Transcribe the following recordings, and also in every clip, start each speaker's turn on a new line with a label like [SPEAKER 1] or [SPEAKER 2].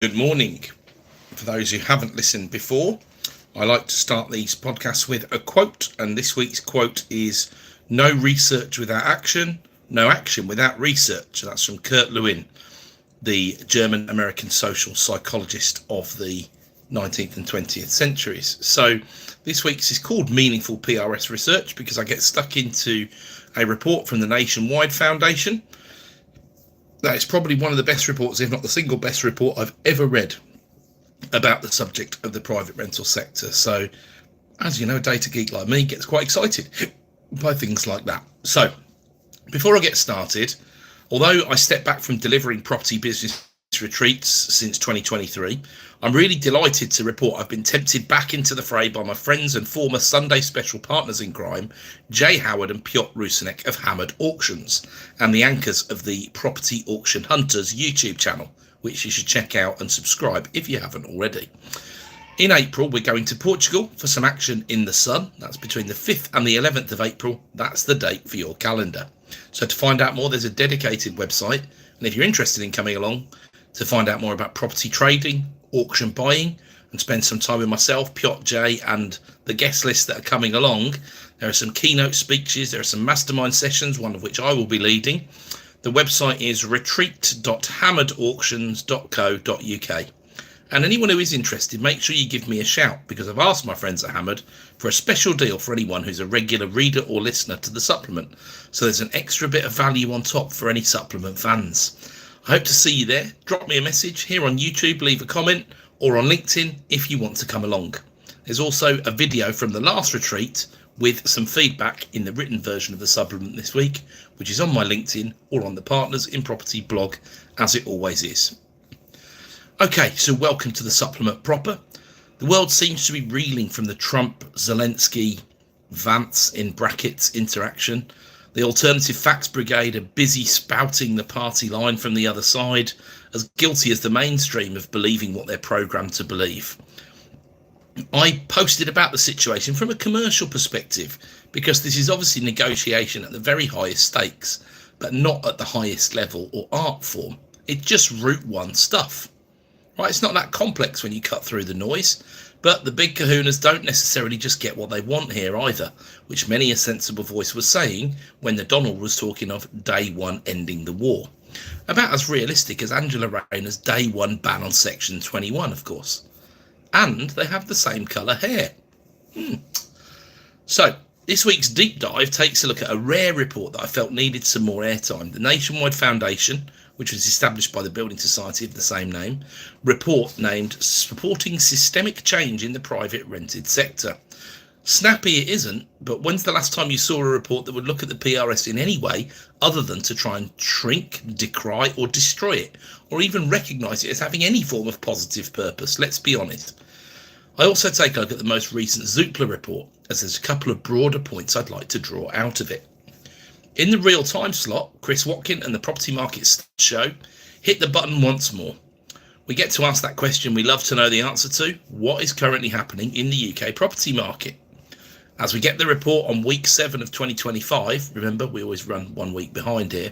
[SPEAKER 1] Good morning. For those who haven't listened before, I like to start these podcasts with a quote, and this week's quote is "No research without action, no action without research." That's from Kurt Lewin, the German-American social psychologist of the 19th and 20th centuries. So this week's is called Meaningful PRS Research because I get stuck into a report from the Nationwide Foundation. That is probably one of the best reports, if not the single best report I've ever read about the subject of the private rental sector. So, as you know, a data geek like me gets quite excited by things like that. So, before I get started, although I stepped back from delivering property business retreats since 2023, I'm really delighted to report I've been tempted back into the fray by my friends and former Sunday special partners in crime, Jay Howard and Piotr Rusinek of Hammered Auctions, and the anchors of the Property Auction Hunters YouTube channel, which you should check out and subscribe if you haven't already. In April, we're going to Portugal for some action in the sun. That's between the 5th and the 11th of April. That's the date for your calendar. So to find out more, there's a dedicated website. And if you're interested in coming along to find out more about property trading, auction buying, and spend some time with myself, Piotr, Jay, and the guest list that are coming along, there are some keynote speeches, there are some mastermind sessions, one of which I will be leading. The website is retreat.hammeredauctions.co.uk. And anyone who is interested, make sure you give me a shout, because I've asked my friends at Hammered for a special deal for anyone who's a regular reader or listener to the supplement. So there's an extra bit of value on top for any supplement fans. I hope to see you there. Drop me a message here on YouTube, leave a comment, or on LinkedIn if you want to come along. There's also a video from the last retreat with some feedback in the written version of the supplement this week, which is on my LinkedIn or on the Partners in Property blog, as it always is. Okay, so welcome to the supplement proper. The world seems to be reeling from the Trump-Zelensky Vance in brackets interaction. The Alternative Facts Brigade are busy spouting the party line from the other side, as guilty as the mainstream of believing what they're programmed to believe. I posted about the situation from a commercial perspective, because this is obviously negotiation at the very highest stakes, but not at the highest level or art form. It's just route one stuff. Right? It's not that complex when you cut through the noise, but the big kahunas don't necessarily just get what they want here either, which many a sensible voice was saying when the Donald was talking of day one ending the war. About as realistic as Angela Rayner's day one ban on Section 21, of course. And they have the same colour hair. So, this week's deep dive takes a look at a rare report that I felt needed some more airtime. The Nationwide Foundation, which was established by the Building Society of the same name, report named Supporting Systemic Change in the Private Rented Sector. Snappy it isn't, but when's the last time you saw a report that would look at the PRS in any way other than to try and shrink, decry or destroy it, or even recognise it as having any form of positive purpose? Let's be honest. I also take a look at the most recent Zoopla report, as there's a couple of broader points I'd like to draw out of it. In the real-time slot, Chris Watkin and the Property Market Show hit the button once more. We get to ask that question we love to know the answer to: what is currently happening in the UK property market? As we get the report on week 7 of 2025, remember we always run 1 week behind here,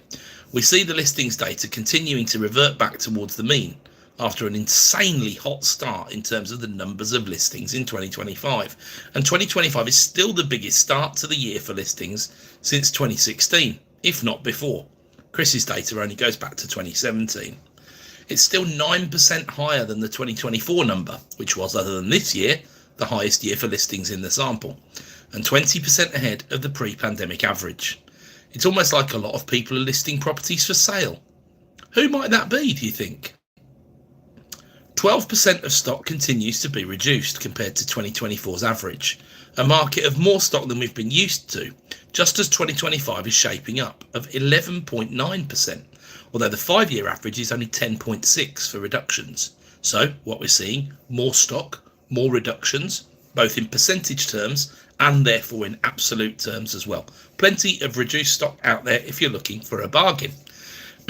[SPEAKER 1] we see the listings data continuing to revert back towards the mean after an insanely hot start in terms of the numbers of listings in 2025. And 2025 is still the biggest start to the year for listings since 2016, if not before. Chris's data only goes back to 2017. It's still 9% higher than the 2024 number, which was, other than this year, the highest year for listings in the sample, and 20% ahead of the pre-pandemic average. It's almost like a lot of people are listing properties for sale. Who might that be, do you think? 12% of stock continues to be reduced compared to 2024's average, a market of more stock than we've been used to, just as 2025 is shaping up, of 11.9%, although the 5-year average is only 10.6 for reductions. So what we're seeing, more stock, more reductions, both in percentage terms and therefore in absolute terms as well. Plenty of reduced stock out there if you're looking for a bargain.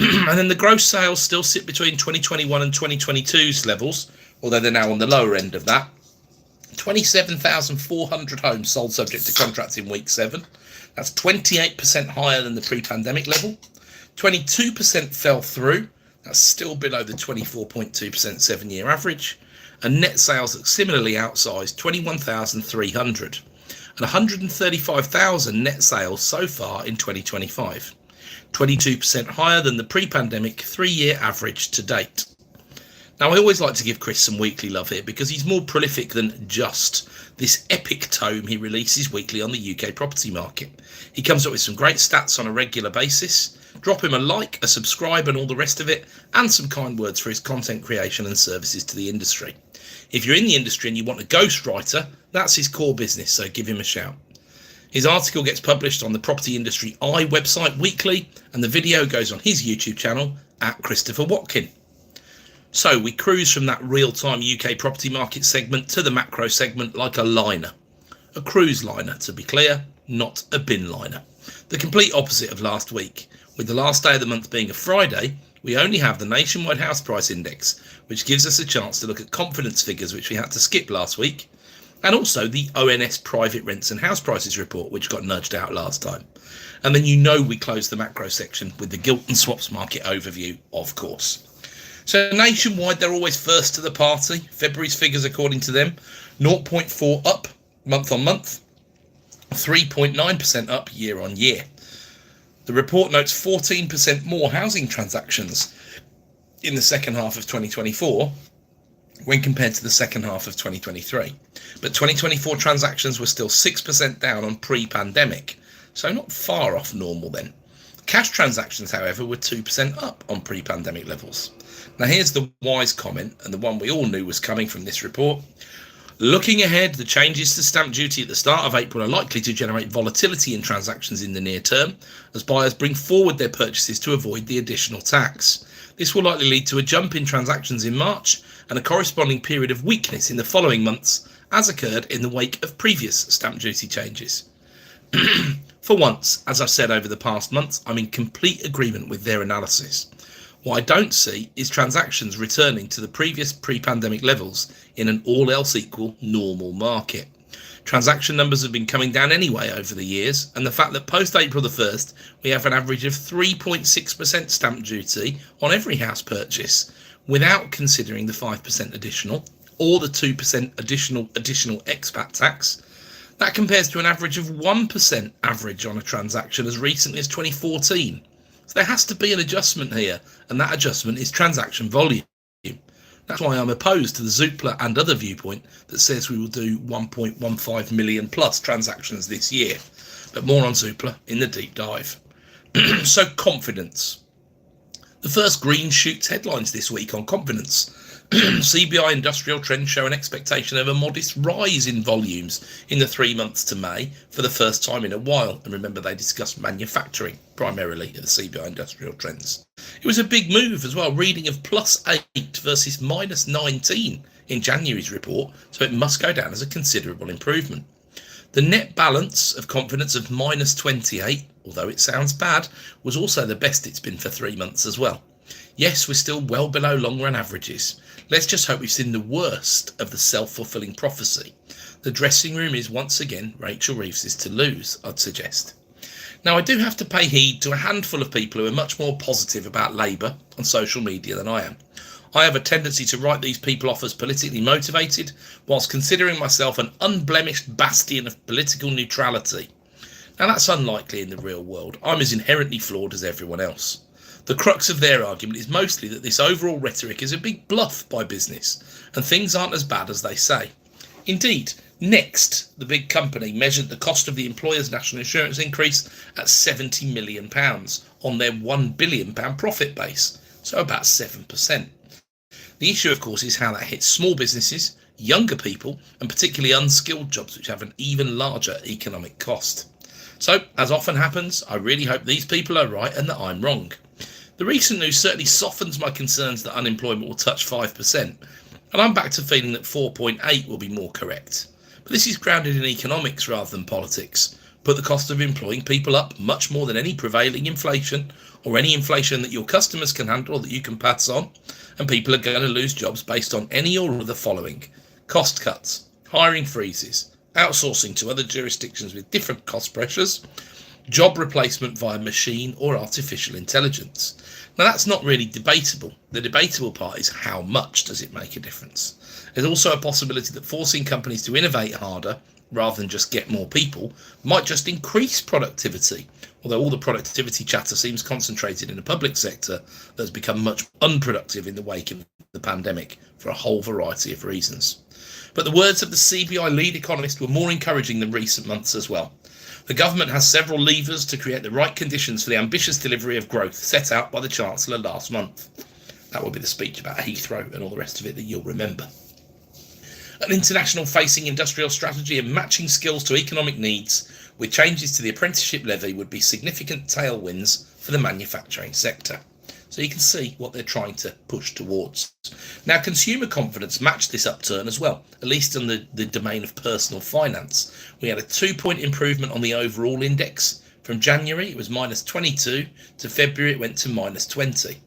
[SPEAKER 1] And then the gross sales still sit between 2021 and 2022's levels, although they're now on the lower end of that. 27,400 homes sold subject to contracts in week 7. That's 28% higher than the pre-pandemic level. 22% fell through. That's still below the 24.2% 7-year average, and net sales look similarly outsized, 21,300, and 135,000 net sales so far in 2025, 22% higher than the pre-pandemic 3-year average to date. Now, I always like to give Chris some weekly love here because he's more prolific than just this epic tome he releases weekly on the UK property market. He comes up with some great stats on a regular basis. Drop him a like, a subscribe and all the rest of it, and some kind words for his content creation and services to the industry. If you're in the industry and you want a ghostwriter, that's his core business, so give him a shout. His article gets published on the Property Industry Eye website weekly, and the video goes on his YouTube channel at Christopher Watkin. So we cruise from that real-time UK property market segment to the macro segment like a liner. A cruise liner, to be clear, not a bin liner. The complete opposite of last week. With the last day of the month being a Friday, we only have the nationwide house price index, which gives us a chance to look at confidence figures which we had to skip last week, and also the ONS private rents and house prices report, which got nudged out last time. And then we close the macro section with the gilt and swaps market overview, of course. So nationwide, they're always first to the party. February's figures, according to them, 0.4 up month on month, 3.9% up year on year. The report notes 14% more housing transactions in the second half of 2024 when compared to the second half of 2023. But 2024 transactions were still 6% down on pre-pandemic, so not far off normal then. Cash transactions, however, were 2% up on pre-pandemic levels. Now here's the wise comment, and the one we all knew was coming from this report. Looking ahead, the changes to stamp duty at the start of April are likely to generate volatility in transactions in the near term, as buyers bring forward their purchases to avoid the additional tax. This will likely lead to a jump in transactions in March and a corresponding period of weakness in the following months, as occurred in the wake of previous stamp duty changes. For once, as I've said over the past months, I'm in complete agreement with their analysis. What I don't see is transactions returning to the previous pre-pandemic levels in an all else equal normal market. Transaction numbers have been coming down anyway over the years, and the fact that post-April the 1st we have an average of 3.6% stamp duty on every house purchase without considering the 5% additional or the 2% additional expat tax, that compares to an average of 1% average on a transaction as recently as 2014. So there has to be an adjustment here, and that adjustment is transaction volume. That's why I'm opposed to the Zoopla and other viewpoint that says we will do 1.15 million plus transactions this year. But more on Zoopla in the deep dive. So confidence. The first green shoots headlines this week on confidence. CBI industrial trends show an expectation of a modest rise in volumes in the 3 months to May for the first time in a while. And remember, they discussed manufacturing primarily at the CBI industrial trends. It was a big move as well, reading of +8 versus -19 in January's report, so it must go down as a considerable improvement. The net balance of confidence of -28, although it sounds bad, was also the best it's been for 3 months as well. Yes, we're still well below long-run averages. Let's just hope we've seen the worst of the self-fulfilling prophecy. The dressing room is once again Rachel Reeves's to lose, I'd suggest. Now, I do have to pay heed to a handful of people who are much more positive about Labour on social media than I am. I have a tendency to write these people off as politically motivated, whilst considering myself an unblemished bastion of political neutrality. Now, that's unlikely in the real world. I'm as inherently flawed as everyone else. The crux of their argument is mostly that this overall rhetoric is a big bluff by business, and things aren't as bad as they say. Indeed, Next, the big company, measured the cost of the employer's national insurance increase at £70 million on their £1 billion profit base, so about 7%. The issue, of course, is how that hits small businesses, younger people, and particularly unskilled jobs, which have an even larger economic cost. So, as often happens, I really hope these people are right and that I'm wrong. The recent news certainly softens my concerns that unemployment will touch 5%, and I'm back to feeling that 4.8 will be more correct. But this is grounded in economics rather than politics. Put the cost of employing people up much more than any prevailing inflation, or any inflation that your customers can handle or that you can pass on, and people are going to lose jobs based on any or all of the following: cost cuts, hiring freezes, outsourcing to other jurisdictions with different cost pressures, job replacement via machine or artificial intelligence. Now that's not really debatable. The debatable part is how much does it make a difference? There's also a possibility that forcing companies to innovate harder rather than just get more people might just increase productivity, although all the productivity chatter seems concentrated in the public sector that has become much unproductive in the wake of the pandemic for a whole variety of reasons. But the words of the CBI lead economist were more encouraging than recent months as well. The government has several levers to create the right conditions for the ambitious delivery of growth set out by the Chancellor last month. That will be the speech about Heathrow and all the rest of it that you'll remember. An international facing industrial strategy and matching skills to economic needs with changes to the apprenticeship levy would be significant tailwinds for the manufacturing sector. So you can see what they're trying to push towards. Now, consumer confidence matched this upturn as well, at least in the domain of personal finance. We had a 2-point improvement on the overall index. From January, it was -22, to February, it went to -20.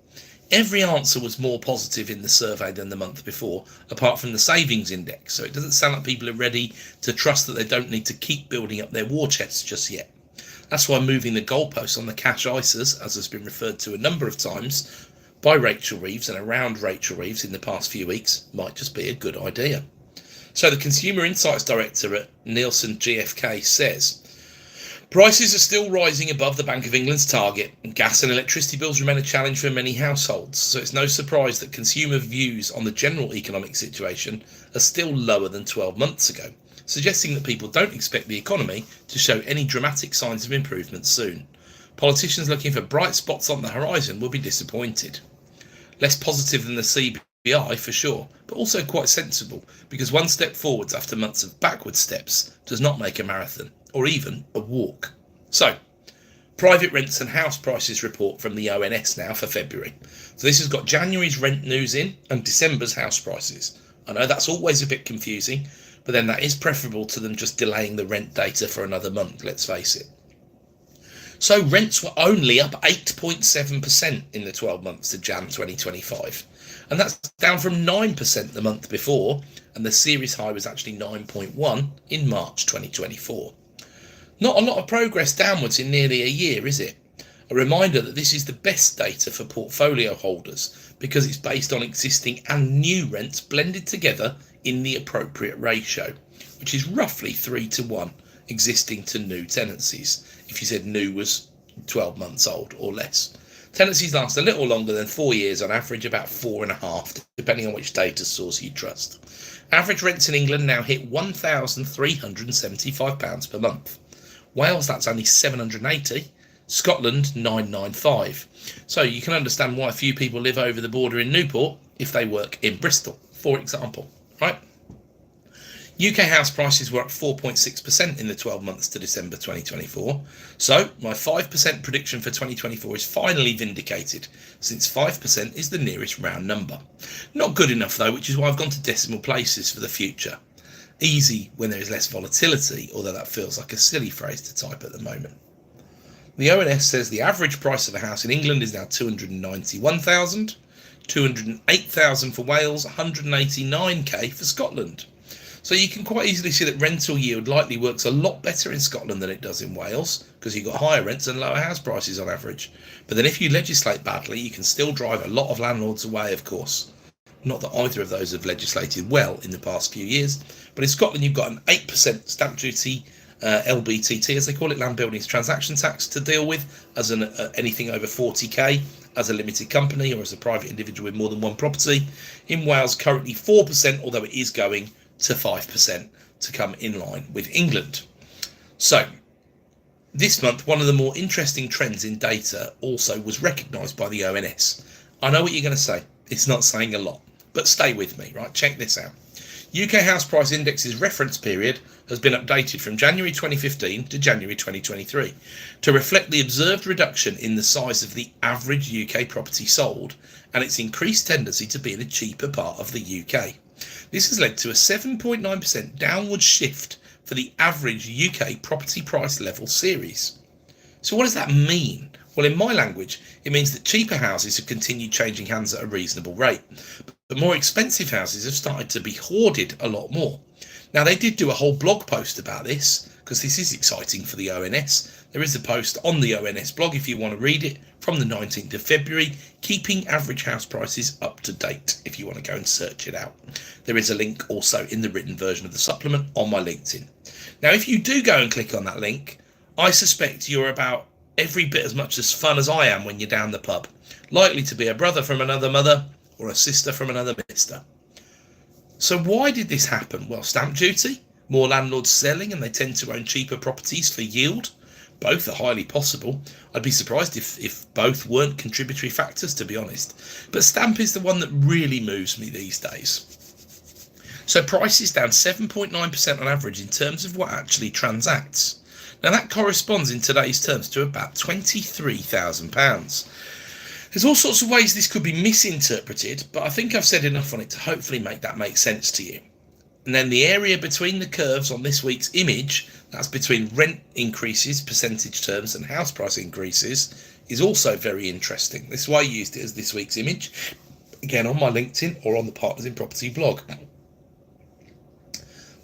[SPEAKER 1] Every answer was more positive in the survey than the month before, apart from the savings index. So it doesn't sound like people are ready to trust that they don't need to keep building up their war chests just yet. That's why moving the goalposts on the cash ISAs, as has been referred to a number of times by Rachel Reeves and around Rachel Reeves in the past few weeks, might just be a good idea. So the Consumer Insights Director at Nielsen GfK says, prices are still rising above the Bank of England's target, and gas and electricity bills remain a challenge for many households, so it's no surprise that consumer views on the general economic situation are still lower than 12 months ago, suggesting that people don't expect the economy to show any dramatic signs of improvement soon. Politicians looking for bright spots on the horizon will be disappointed. Less positive than the CBI for sure, but also quite sensible, because one step forwards after months of backward steps does not make a marathon, or even a walk. So, private rents and house prices report from the ONS now for February. So this has got January's rent news in and December's house prices. I know that's always a bit confusing, but then that is preferable to them just delaying the rent data for another month, let's face it. So rents were only up 8.7% in the 12 months to Jan 2025. And that's down from 9% the month before, and the series high was actually 9.1 in March 2024. Not a lot of progress downwards in nearly a year, is it? A reminder that this is the best data for portfolio holders because it's based on existing and new rents blended together in the appropriate ratio, which is roughly 3-to-1 existing to new tenancies, if you said new was 12 months old or less. Tenancies last a little longer than 4 years on average, about 4.5, depending on which data source you trust. Average rents in England now hit £1,375 per month. Wales, that's only 780. Scotland, 995. So you can understand why a few people live over the border in Newport if they work in Bristol, for example, right? UK house prices were up 4.6% in the 12 months to December 2024. So my 5% prediction for 2024 is finally vindicated, since 5% is the nearest round number. Not good enough though, which is why I've gone to decimal places for the future. Easy when there is less volatility, although that feels like a silly phrase to type at the moment. The ONS says the average price of a house in England is now £291,000, £208,000 for Wales, £189k for Scotland. So you can quite easily see that rental yield likely works a lot better in Scotland than it does in Wales, because you've got higher rents and lower house prices on average. But then if you legislate badly, you can still drive a lot of landlords away, of course. Not that either of those have legislated well in the past few years, but in Scotland you've got an 8% stamp duty, LBTT as they call it, land buildings transaction tax, to deal with as anything over 40k as a limited company or as a private individual with more than one property. In Wales currently 4%, although it is going to 5% to come in line with England. So this month, one of the more interesting trends in data also was recognised by the ONS. I know what you're going to say. It's not saying a lot, but stay with me, right? Check this out. UK House Price Index's reference period has been updated from January 2015 to January 2023 to reflect the observed reduction in the size of the average UK property sold and its increased tendency to be in a cheaper part of the UK. This has led to a 7.9% downward shift for the average UK property price level series. So what does that mean? Well, in my language, it means that cheaper houses have continued changing hands at a reasonable rate, but more expensive houses have started to be hoarded a lot more. Now, they did do a whole blog post about this, because this is exciting for the ONS. There is a post on the ONS blog if you want to read it from the 19th of February, keeping average house prices up to date, if you want to go and search it out. There is a link also in the written version of the supplement on my LinkedIn. Now, if you do go and click on that link, I suspect you're about every bit as much as fun as I am when you're down the pub, likely to be a brother from another mother or a sister from another mister. So why did this happen? Well, stamp duty, more landlords selling and they tend to own cheaper properties for yield. Both are highly possible. I'd be surprised if both weren't contributory factors, to be honest. But stamp is the one that really moves me these days. So prices down 7.9% on average in terms of what actually transacts. Now that corresponds in today's terms to about £23,000. There's all sorts of ways this could be misinterpreted, but I think I've said enough on it to hopefully make that make sense to you. And then the area between the curves on this week's image, that's between rent increases, percentage terms, and house price increases, is also very interesting. This is why I used it as this week's image, again on my LinkedIn or on the Partners in Property blog.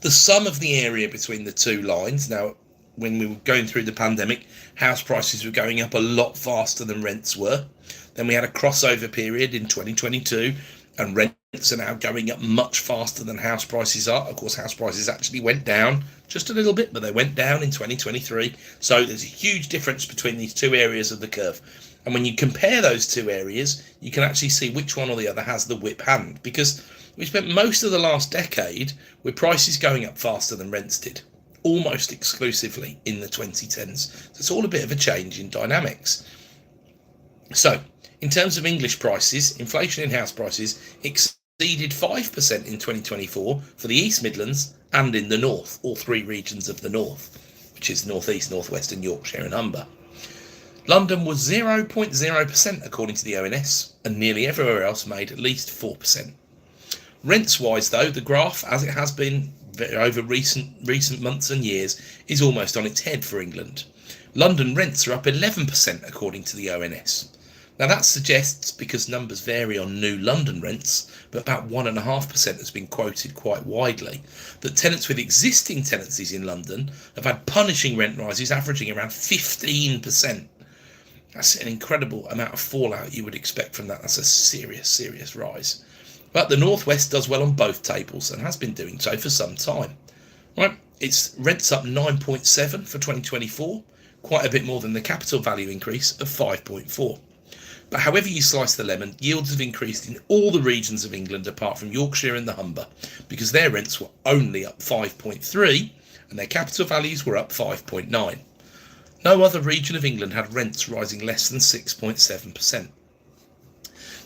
[SPEAKER 1] The sum of the area between the two lines, now when we were going through the pandemic, house prices were going up a lot faster than rents were. Then we had a crossover period in 2022 and rents are now going up much faster than house prices are. Of course, house prices actually went down just a little bit, but they went down in 2023. So there's a huge difference between these two areas of the curve. And when you compare those two areas, you can actually see which one or the other has the whip hand, because we spent most of the last decade with prices going up faster than rents did, almost exclusively in the 2010s. So it's all a bit of a change in dynamics. So in terms of English prices, inflation in house prices exceeded 5% in 2024 for the East Midlands and in the North, all three regions of the North, which is North East, North West and Yorkshire and Humber. London was 0.0% according to the ONS, and nearly everywhere else made at least 4%. Rents wise though, the graph, as it has been over recent months and years, is almost on its head for England. London rents are up 11% according to the ONS. Now that suggests, because numbers vary on new London rents, but about 1.5% has been quoted quite widely, that tenants with existing tenancies in London have had punishing rent rises averaging around 15%. That's an incredible amount of fallout you would expect from that. That's a serious rise. But the North West does well on both tables and has been doing so for some time. Right, its rents up 9.7 for 2024, quite a bit more than the capital value increase of 5.4. But however you slice the lemon, yields have increased in all the regions of England apart from Yorkshire and the Humber, because their rents were only up 5.3 and their capital values were up 5.9. No other region of England had rents rising less than 6.7%.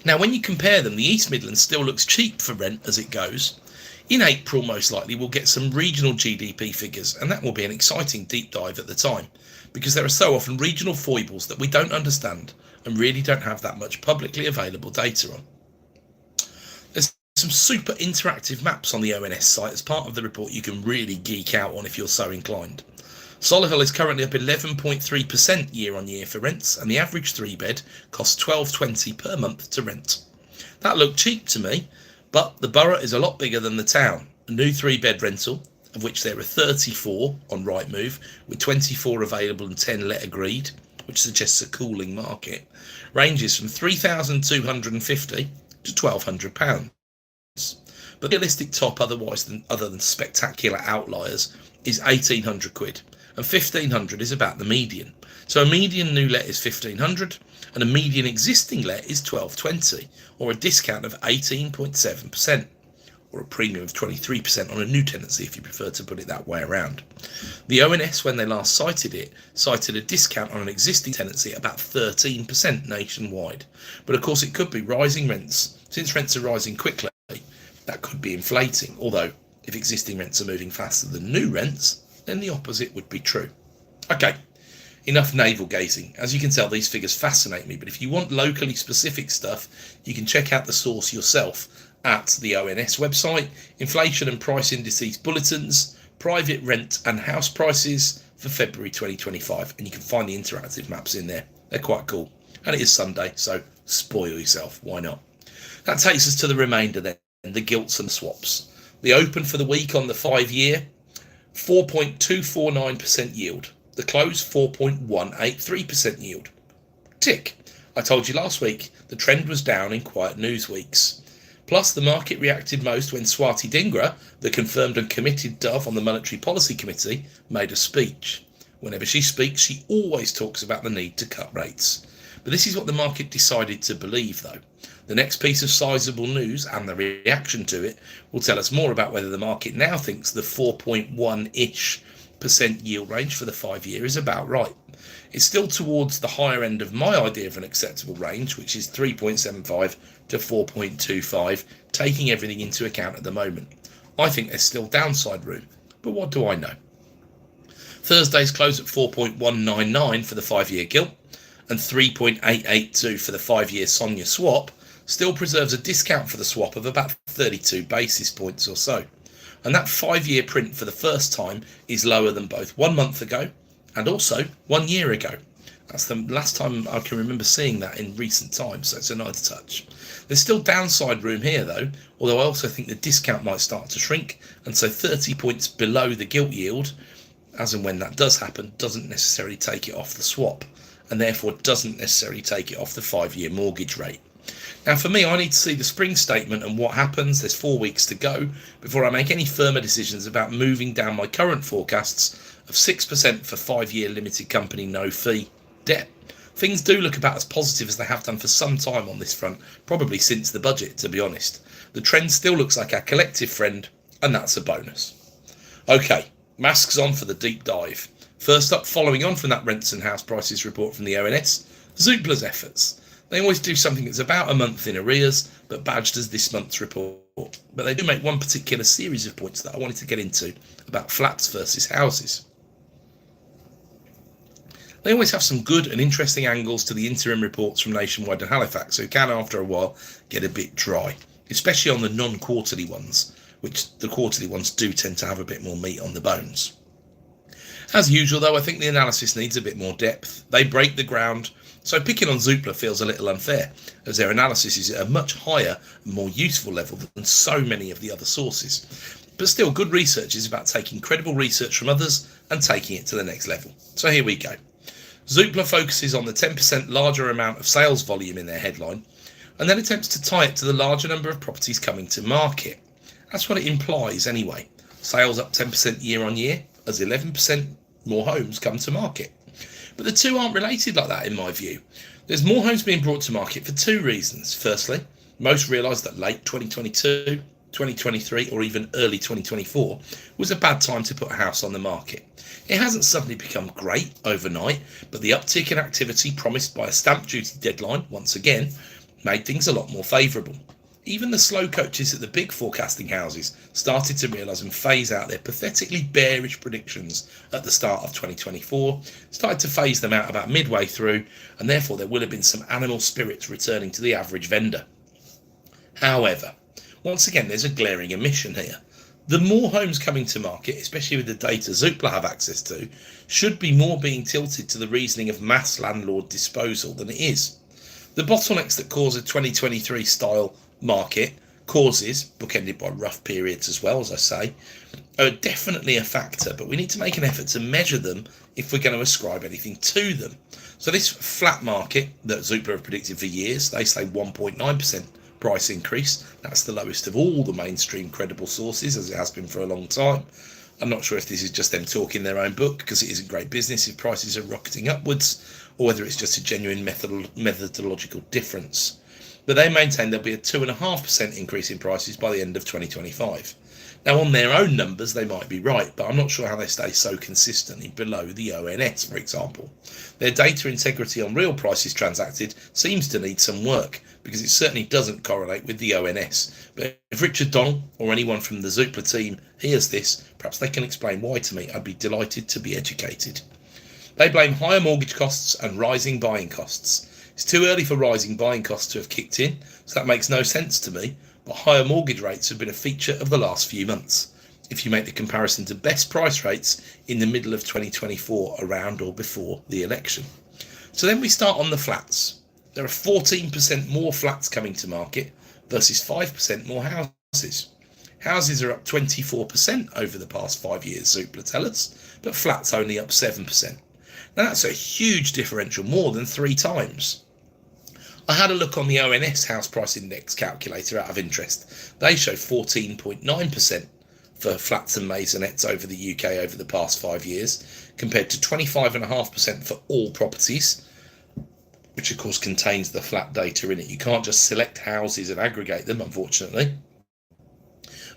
[SPEAKER 1] Now when you compare them, the East Midlands still looks cheap for rent as it goes. In April, most likely, we'll get some regional GDP figures, and that will be an exciting deep dive at the time, because there are so often regional foibles that we don't understand and really don't have that much publicly available data on. There's some super interactive maps on the ONS site as part of the report you can really geek out on if you're so inclined. Solihull is currently up 11.3% year on year for rents, and the average 3-bed costs £12.20 per month to rent. That looked cheap to me, but the borough is a lot bigger than the town. A new 3-bed rental, of which there are 34 on Rightmove, with 24 available and 10 let agreed, which suggests a cooling market, ranges from £3,250 to £1,200. But the realistic top other than spectacular outliers is £1,800, and £1,500 is about the median. So a median new let is £1,500 and a median existing let is £1,220, or a discount of 18.7%, or a premium of 23% on a new tenancy if you prefer to put it that way around. The ONS, when they last cited it, cited a discount on an existing tenancy at about 13% nationwide. But of course it could be rising rents. Since rents are rising quickly, that could be inflating, although if existing rents are moving faster than new rents, then the opposite would be true. Okay, enough navel gazing. As you can tell, these figures fascinate me, but if you want locally specific stuff, you can check out the source yourself at the ONS website, inflation and price indices bulletins, private rent and house prices for February 2025, and you can find the interactive maps in there. They're quite cool, and it is Sunday, so spoil yourself, why not? That takes us to the remainder then, the gilts and swaps. The open for the week on the 5-year 4.249% yield. The close, 4.183% yield. Tick. I told you last week the trend was down in quiet news weeks. Plus, the market reacted most when Swati Dhingra, the confirmed and committed dove on the Monetary Policy Committee, made a speech. Whenever she speaks, she always talks about the need to cut rates. But this is what the market decided to believe, though. The next piece of sizable news and the reaction to it will tell us more about whether the market now thinks the 4.1-ish% yield range for the 5-year is about right. It's still towards the higher end of my idea of an acceptable range, which is 3.75 to 4.25, taking everything into account at the moment. I think there's still downside room, but what do I know? Thursday's close at 4.199 for the 5-year gilt and 3.882 for the 5-year SONIA swap still preserves a discount for the swap of about 32 basis points or so. And that 5-year print for the first time is lower than both 1 month ago and also 1 year ago. That's the last time I can remember seeing that in recent times, so it's a nice touch. There's still downside room here though, although I also think the discount might start to shrink, and so 30 points below the gilt yield, as and when that does happen, doesn't necessarily take it off the swap, and therefore doesn't necessarily take it off the 5-year mortgage rate. Now for me, I need to see the spring statement and what happens. There's 4 weeks to go before I make any firmer decisions about moving down my current forecasts of 6% for 5-year limited company no fee debt. Things do look about as positive as they have done for some time on this front, probably since the budget, to be honest. The trend still looks like our collective friend, and that's a bonus. Okay, masks on for the deep dive. First up, following on from that rents and house prices report from the ONS, Zoopla's efforts. They always do something that's about a month in arrears, but badged as this month's report. But they do make one particular series of points that I wanted to get into about flats versus houses. They always have some good and interesting angles to the interim reports from Nationwide and Halifax, who can, after a while, get a bit dry, especially on the non-quarterly ones, which the quarterly ones do tend to have a bit more meat on the bones. As usual, though, I think the analysis needs a bit more depth. They break the ground, so picking on Zoopla feels a little unfair, as their analysis is at a much higher and more useful level than so many of the other sources. But still, good research is about taking credible research from others and taking it to the next level. So here we go. Zoopla focuses on the 10% larger amount of sales volume in their headline, and then attempts to tie it to the larger number of properties coming to market. That's what it implies anyway. Sales up 10% year on year, as 11% more homes come to market. But the two aren't related like that in my view. There's more homes being brought to market for two reasons. Firstly, most realise that late 2022, 2023 or even early 2024 was a bad time to put a house on the market. It hasn't suddenly become great overnight, but the uptick in activity promised by a stamp duty deadline, once again, made things a lot more favourable. Even the slow coaches at the big forecasting houses started to realise and phase out their pathetically bearish predictions at the start of 2024, started to phase them out about midway through, and therefore there will have been some animal spirits returning to the average vendor. However, once again, there's a glaring omission here. The more homes coming to market, especially with the data Zoopla have access to, should be more being tilted to the reasoning of mass landlord disposal than it is. The bottlenecks that cause a 2023 style market causes, bookended by rough periods as well, as I say, are definitely a factor, but we need to make an effort to measure them if we're going to ascribe anything to them. So this flat market that Zoopla have predicted for years, they say 1.9% price increase. That's the lowest of all the mainstream credible sources, as it has been for a long time. I'm not sure if this is just them talking their own book, because it isn't great business if prices are rocketing upwards, or whether it's just a genuine methodological difference. But they maintain there'll be a 2.5% increase in prices by the end of 2025. Now, on their own numbers, they might be right, but I'm not sure how they stay so consistently below the ONS, for example. Their data integrity on real prices transacted seems to need some work, because it certainly doesn't correlate with the ONS. But if Richard Donald or anyone from the Zoopla team hears this, perhaps they can explain why to me. I'd be delighted to be educated. They blame higher mortgage costs and rising buying costs. It's too early for rising buying costs to have kicked in, so that makes no sense to me, but higher mortgage rates have been a feature of the last few months, if you make the comparison to best price rates in the middle of 2024, around or before the election. So then we start on the flats. There are 14% more flats coming to market versus 5% more houses. Houses are up 24% over the past 5 years, Zoopla tell us, but flats only up 7%. Now that's a huge differential, more than 3 times. I had a look on the ONS House Price Index calculator out of interest. They show 14.9% for flats and maisonettes over the UK over the past 5 years, compared to 25.5% for all properties, which of course contains the flat data in it. You can't just select houses and aggregate them, unfortunately.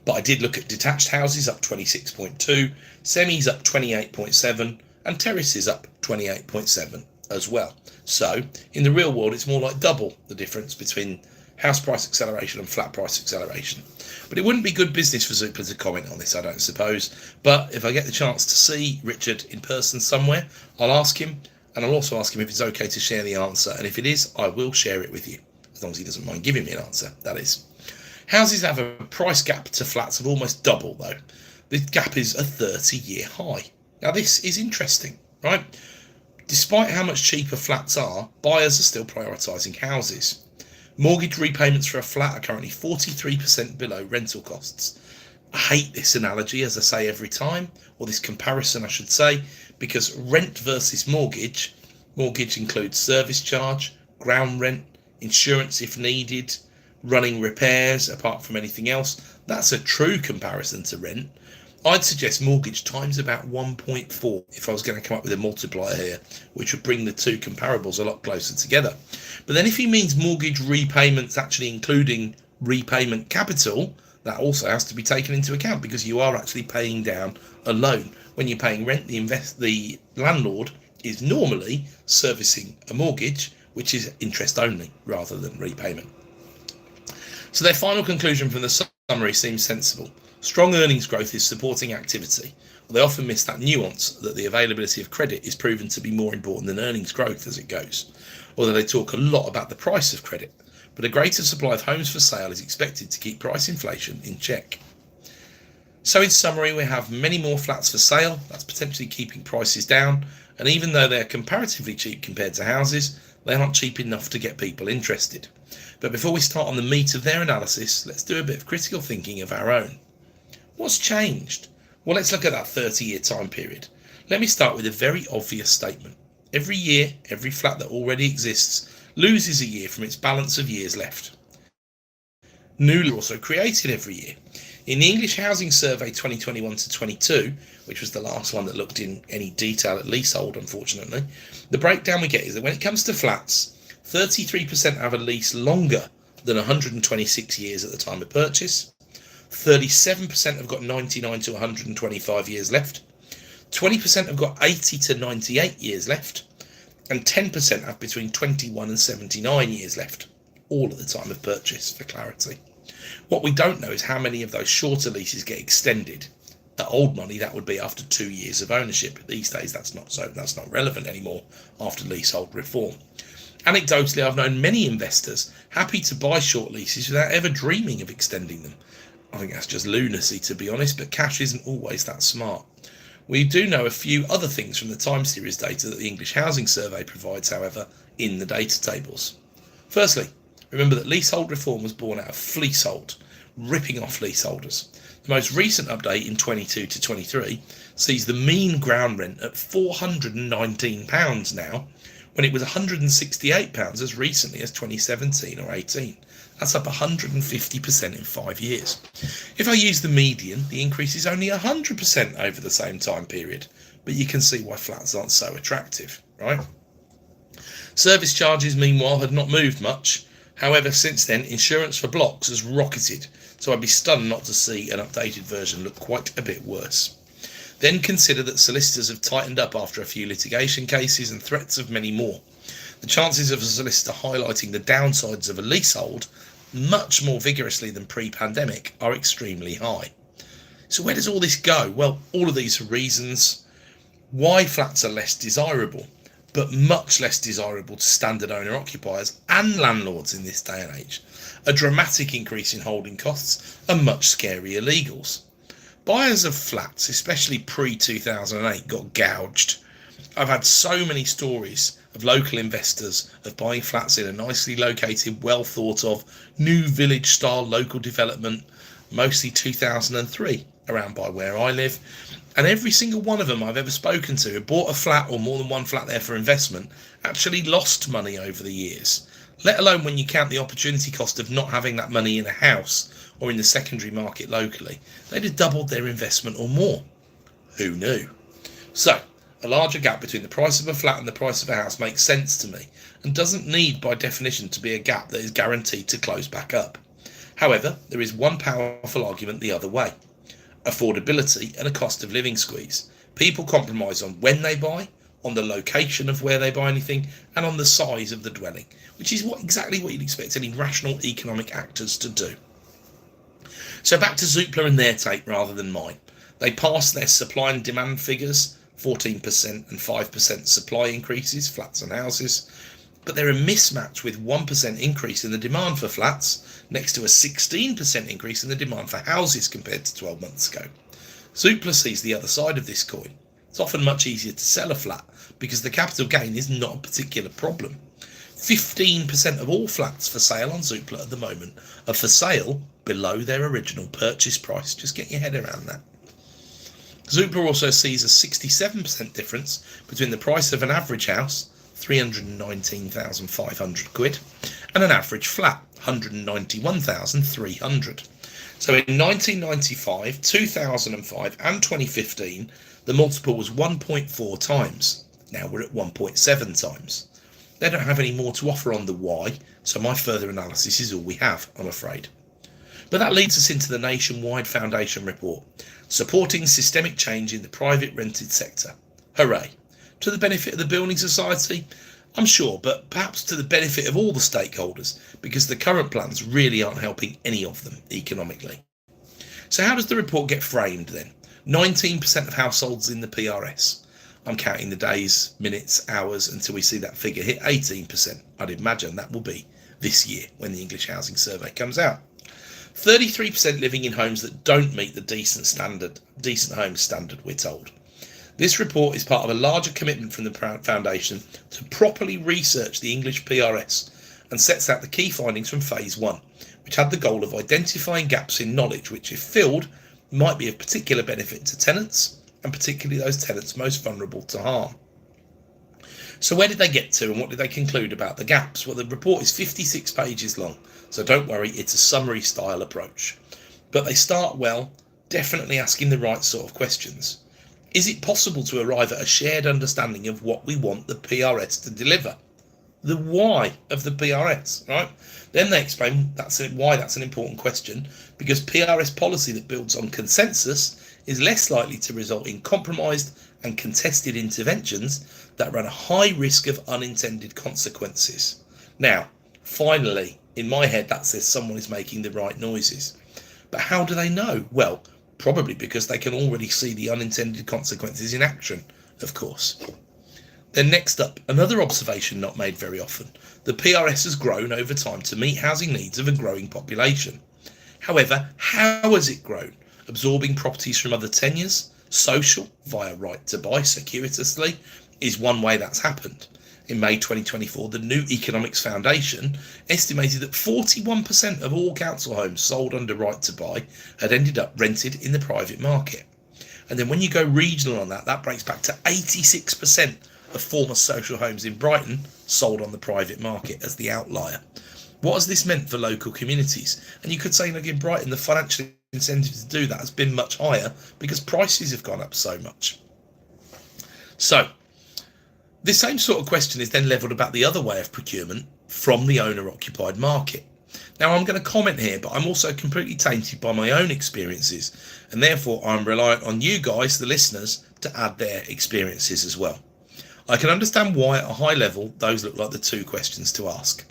[SPEAKER 1] But I did look at detached houses, up 26.2, semis up 28.7, and terraces up 28.7 as well. So in the real world, it's more like double the difference between house price acceleration and flat price acceleration. But it wouldn't be good business for Zoopla to comment on this, I don't suppose. But if I get the chance to see Richard in person somewhere, I'll ask him, and I'll also ask him if it's okay to share the answer. And if it is, I will share it with you, as long as he doesn't mind giving me an answer, that is. Houses have a price gap to flats of almost double, though. The gap is a 30-year high. Now, this is interesting, right? Despite how much cheaper flats are, buyers are still prioritising houses. Mortgage repayments for a flat are currently 43% below rental costs. I hate this analogy, as I say every time, or this comparison I should say, because rent versus mortgage includes service charge, ground rent, insurance if needed, running repairs apart from anything else. That's a true comparison to rent. I'd suggest mortgage times about 1.4 if I was going to come up with a multiplier here, which would bring the two comparables a lot closer together. But then if he means mortgage repayments actually including repayment capital, that also has to be taken into account, because you are actually paying down a loan. When you're paying rent, the landlord is normally servicing a mortgage, which is interest only rather than repayment. So their final conclusion from the summary seems sensible. Strong earnings growth is supporting activity. They often miss that nuance that the availability of credit is proven to be more important than earnings growth as it goes. Although they talk a lot about the price of credit, but a greater supply of homes for sale is expected to keep price inflation in check. So in summary, we have many more flats for sale. That's potentially keeping prices down. And even though they're comparatively cheap compared to houses, they aren't cheap enough to get people interested. But before we start on the meat of their analysis, let's do a bit of critical thinking of our own. What's changed? Well, let's look at that 30-year time period. Let me start with a very obvious statement. Every year, every flat that already exists loses a year from its balance of years left. New are also created every year. In the English Housing Survey 2021 to 22, which was the last one that looked in any detail at leasehold, unfortunately, the breakdown we get is that when it comes to flats, 33% have a lease longer than 126 years at the time of purchase. 37% have got 99 to 125 years left, 20% have got 80 to 98 years left, and 10% have between 21 and 79 years left, all at the time of purchase, for clarity. What we don't know is how many of those shorter leases get extended. At old money, that would be after 2 years of ownership. These days, that's not relevant anymore after leasehold reform. Anecdotally, I've known many investors happy to buy short leases without ever dreaming of extending them. I think that's just lunacy, to be honest, but cash isn't always that smart. We do know a few other things from the time series data that the English Housing Survey provides, however, in the data tables. Firstly, remember that leasehold reform was born out of fleasehold, ripping off leaseholders. The most recent update in 22 to 23 sees the mean ground rent at £419 now, when it was £168 as recently as 2017 or 18. That's up 150% in 5 years. If I use the median, the increase is only 100% over the same time period. But you can see why flats aren't so attractive, right? Service charges, meanwhile, had not moved much. However, since then, insurance for blocks has rocketed. So I'd be stunned not to see an updated version look quite a bit worse. Then consider that solicitors have tightened up after a few litigation cases and threats of many more. The chances of a solicitor highlighting the downsides of a leasehold much more vigorously than pre-pandemic are extremely high. So where does all this go? Well, all of these are reasons why flats are less desirable, but much less desirable to standard owner occupiers and landlords in this day and age. A dramatic increase in holding costs and much scarier legals. Buyers of flats, especially pre-2008, got gouged. I've had so many stories of local investors of buying flats in a nicely located, well thought of, new village style local development, mostly 2003, around by where I live. And every single one of them I've ever spoken to who bought a flat or more than one flat there for investment actually lost money over the years, let alone when you count the opportunity cost of not having that money in a house or in the secondary market locally. They'd have doubled their investment or more. Who knew? So, a larger gap between the price of a flat and the price of a house makes sense to me and doesn't need by definition to be a gap that is guaranteed to close back up. However, there is one powerful argument the other way. Affordability and a cost of living squeeze. People compromise on when they buy, on the location of where they buy anything, and on the size of the dwelling, which is exactly what you'd expect any rational economic actors to do. So back to Zoopla and their take rather than mine. They passed their supply and demand figures, 14% and 5% supply increases, flats and houses, but they're a mismatch with 1% increase in the demand for flats next to a 16% increase in the demand for houses compared to 12 months ago. Zoopla sees the other side of this coin. It's often much easier to sell a flat because the capital gain is not a particular problem. 15% of all flats for sale on Zoopla at the moment are for sale below their original purchase price. Just get your head around that. Zoopla also sees a 67% difference between the price of an average house, 319,500 quid, and an average flat, 191,300. So in 1995, 2005 and 2015, the multiple was 1.4 times. Now we're at 1.7 times. They don't have any more to offer on the why, so my further analysis is all we have, I'm afraid. But that leads us into the nationwide foundation report, supporting systemic change in the private rented sector. Hooray. To the benefit of the building society? I'm sure, but perhaps to the benefit of all the stakeholders, because the current plans really aren't helping any of them economically. So how does the report get framed then? 19% of households in the PRS. I'm counting the days, minutes, hours until we see that figure hit 18%. I'd imagine that will be this year when the English Housing Survey comes out. 33% living in homes that don't meet the decent homes standard, we're told. This report is part of a larger commitment from the Foundation to properly research the English PRS and sets out the key findings from Phase 1, which had the goal of identifying gaps in knowledge which, if filled, might be of particular benefit to tenants, and particularly those tenants most vulnerable to harm. So where did they get to and what did they conclude about the gaps? Well, the report is 56 pages long, so don't worry, it's a summary style approach. But they start well, definitely asking the right sort of questions. Is it possible to arrive at a shared understanding of what we want the PRS to deliver? The why of the PRS, right? Then they explain why that's an important question, because PRS policy that builds on consensus is less likely to result in compromised and contested interventions that run a high risk of unintended consequences. Now, finally, in my head, that says someone is making the right noises. But how do they know? Well, probably because they can already see the unintended consequences in action, of course. Then next up, another observation not made very often. The PRS has grown over time to meet housing needs of a growing population. However, how has it grown? Absorbing properties from other tenures, social, via right to buy circuitously, is one way that's happened. In May 2024, the New Economics Foundation estimated that 41% of all council homes sold under right to buy had ended up rented in the private market. And then when you go regional on that, that breaks back to 86% of former social homes in Brighton sold on the private market as the outlier. What has this meant for local communities? And you could say, like in Brighton, the financial incentive to do that has been much higher because prices have gone up so much. So, this same sort of question is then levelled about the other way of procurement from the owner-occupied market. Now, I'm going to comment here, but I'm also completely tainted by my own experiences, and therefore I'm reliant on you guys, the listeners, to add their experiences as well. I can understand why at a high level those look like the two questions to ask.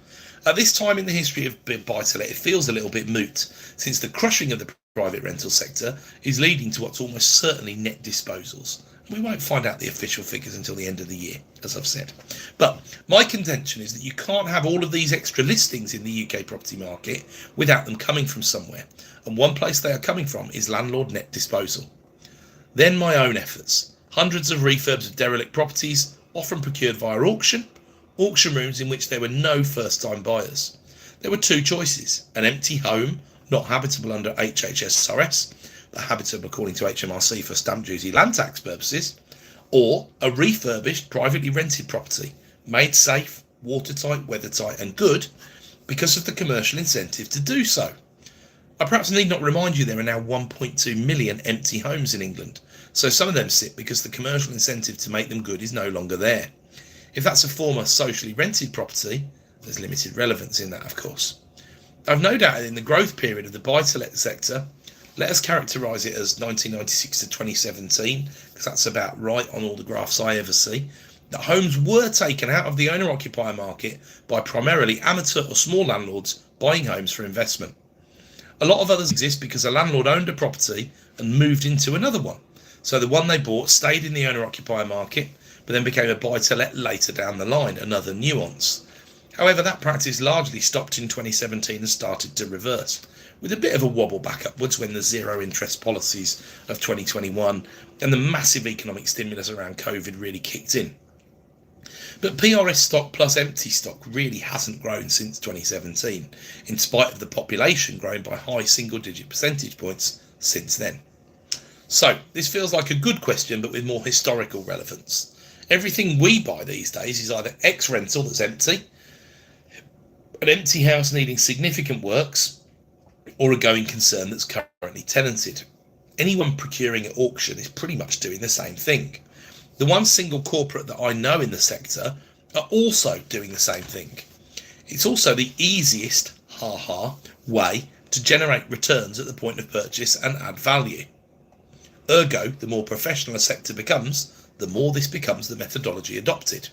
[SPEAKER 1] At this time in the history of buy-to-let, it feels a little bit moot, since the crushing of the private rental sector is leading to what's almost certainly net disposals. We won't find out the official figures until the end of the year, as I've said. But my contention is that you can't have all of these extra listings in the UK property market without them coming from somewhere. And one place they are coming from is landlord net disposal. Then my own efforts. Hundreds of refurbs of derelict properties, often procured via auction rooms in which there were no first-time buyers. There were two choices: an empty home not habitable under HHSRS, but habitable according to HMRC for stamp duty land tax purposes, or a refurbished privately rented property made safe, watertight, weathertight and good because of the commercial incentive to do so. I perhaps need not remind you there are now 1.2 million empty homes in England, so some of them sit because the commercial incentive to make them good is no longer there. If that's a former socially rented property, there's limited relevance in that, of course. I've no doubt in the growth period of the buy-to-let sector, let us characterise it as 1996 to 2017, because that's about right on all the graphs I ever see, that homes were taken out of the owner-occupier market by primarily amateur or small landlords buying homes for investment. A lot of others exist because a landlord owned a property and moved into another one. So the one they bought stayed in the owner-occupier market, but then became a buy-to-let later down the line, another nuance. However, that practice largely stopped in 2017 and started to reverse, with a bit of a wobble back upwards when the zero interest policies of 2021 and the massive economic stimulus around COVID really kicked in. But PRS stock plus empty stock really hasn't grown since 2017, in spite of the population growing by high single-digit percentage points since then. So, this feels like a good question, but with more historical relevance. Everything we buy these days is either ex-rental that's empty, an empty house needing significant works, or a going concern that's currently tenanted. Anyone procuring at auction is pretty much doing the same thing. The one single corporate that I know in the sector are also doing the same thing. It's also the easiest, way to generate returns at the point of purchase and add value. Ergo, the more professional a sector becomes, the more this becomes the methodology adopted.